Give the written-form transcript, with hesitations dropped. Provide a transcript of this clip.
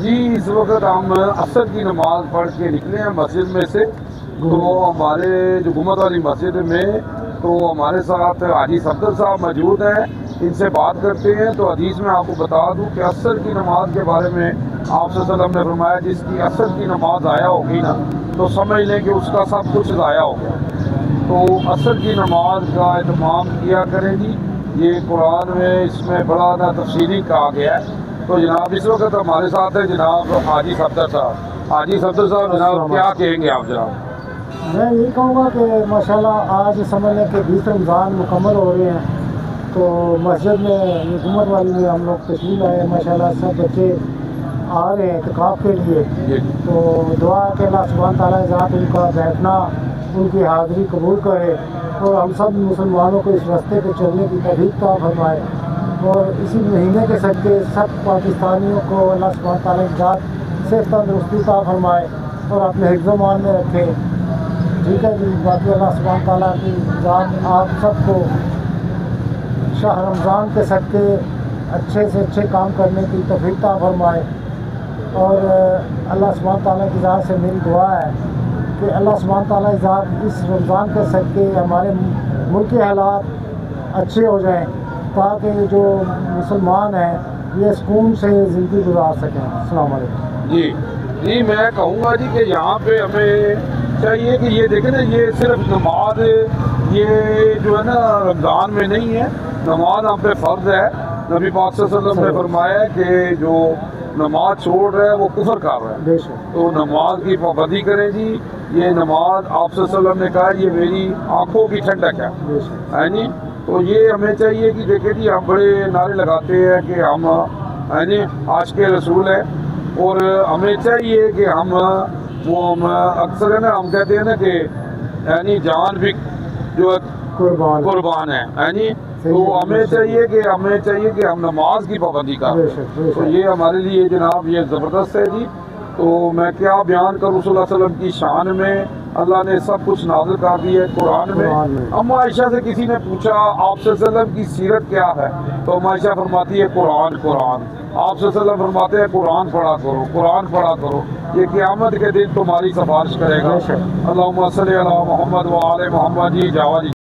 جی اس وقت ہم عصر کی نماز پڑھ کے نکلے ہیں مسجد میں سے، تو ہمارے جو گمت والی مسجد میں تو ہمارے ساتھ حاجی صفدر صاحب موجود ہیں، ان سے بات کرتے ہیں۔ تو حدیث میں آپ کو بتا دوں کہ عصر کی نماز کے بارے میں آپ صلی اللہ علیہ وسلم نے فرمایا جس کی عصر کی نماز ضائع ہوگی نا تو سمجھ لیں کہ اس کا سب کچھ ضائع ہو گیا۔ تو عصر کی نماز کا اہتمام کیا کریں جی، یہ قرآن میں اس میں بڑا نا تفصیلی کہا گیا ہے۔ تو جناب اس وقت ہمارے ساتھ ہے جناب حاجی صفدر صاحب۔ حاجی صفدر صاحب جناب کیا کہیں گے آپ جناب؟ میں یہی کہوں گا کہ ماشاءاللہ آج سمجھ لیں کہ 20 رمضان مکمل ہو رہے ہیں، تو مسجد میں گمت والی میں ہم لوگ تشریف لائے، ماشاءاللہ سب بچے آ رہے ہیں اعتکاف کے لیے۔ تو دعا ہے کہ اللہ سبحانہ تعالیٰ ذات ان کا بیٹھنا، ان کی حاضری قبول کرے اور ہم سب مسلمانوں کو اس راستے پہ چلنے کی توفیق عطا فرمائے، اور اسی مہینے کے صدقے سب پاکستانیوں کو اللہ سبحانہ تعالیٰ کی ذات صحت تندرستی عطا فرمائے اور اپنے حفظ و امان میں رکھے۔ ٹھیک ہے جی، باقی اللہ سبحانہ تعالیٰ کی ذات آپ سب کو شاہ رمضان کے صدقے اچھے سے اچھے کام کرنے کی توفیق عطا فرمائے، اور اللہ سبحانہ تعالیٰ کی ذات سے میری دعا ہے کہ اللہ سبحانہ تعالیٰ کی ذات اس رمضان کے صدقے ہمارے ملک کے حالات اچھے ہو جائیں تاکہ جو مسلمان ہیں یہ سکون سے زندگی گزار سکیں۔ السلام علیکم۔ جی میں کہوں گا جی کہ یہاں پہ ہمیں چاہیے کہ یہ دیکھیں نا، یہ صرف نماز یہ جو ہے نا رمضان میں نہیں ہے، نماز ہم پہ فرض ہے۔ نبی پاک صلی اللہ علیہ وسلم نے فرمایا کہ جو نماز چھوڑ رہا ہے وہ کفر کر رہا ہے، تو نماز کی پابندی کریں جی۔ یہ نماز آپ صلی اللہ علیہ وسلم نے کہا یہ میری آنکھوں کی ٹھنڈک ہے جی۔ تو یہ ہمیں چاہیے کہ دیکھیں جی ہم بڑے نعرے لگاتے ہیں کہ ہم عاشق رسول ہیں، اور ہمیں چاہیے کہ ہم اکثر ہے نا ہم کہتے ہیں نا کہ یعنی جان بھی جو قربان ہے تو ہمیں چاہیے کہ ہم نماز کی پابندی کریں۔ تو یہ ہمارے لیے جناب یہ زبردست ہے جی۔ تو میں کیا بیان کروں صلی اللہ علیہ وسلم کی شان میں، اللہ نے سب کچھ نازل کر دیا ہے قرآن میں۔ اما عائشہ سے کسی نے پوچھا آپ صلی اللہ علیہ وسلم کی سیرت کیا ہے، تو اما عائشہ فرماتی ہے قرآن۔ آپ صلی اللہ علیہ وسلم فرماتے ہیں قرآن پڑھا کرو، یہ قیامت کے دن تمہاری سفارش کرے گا۔ اللہم صلی علی محمد و آل محمد۔ جی جاوا جی۔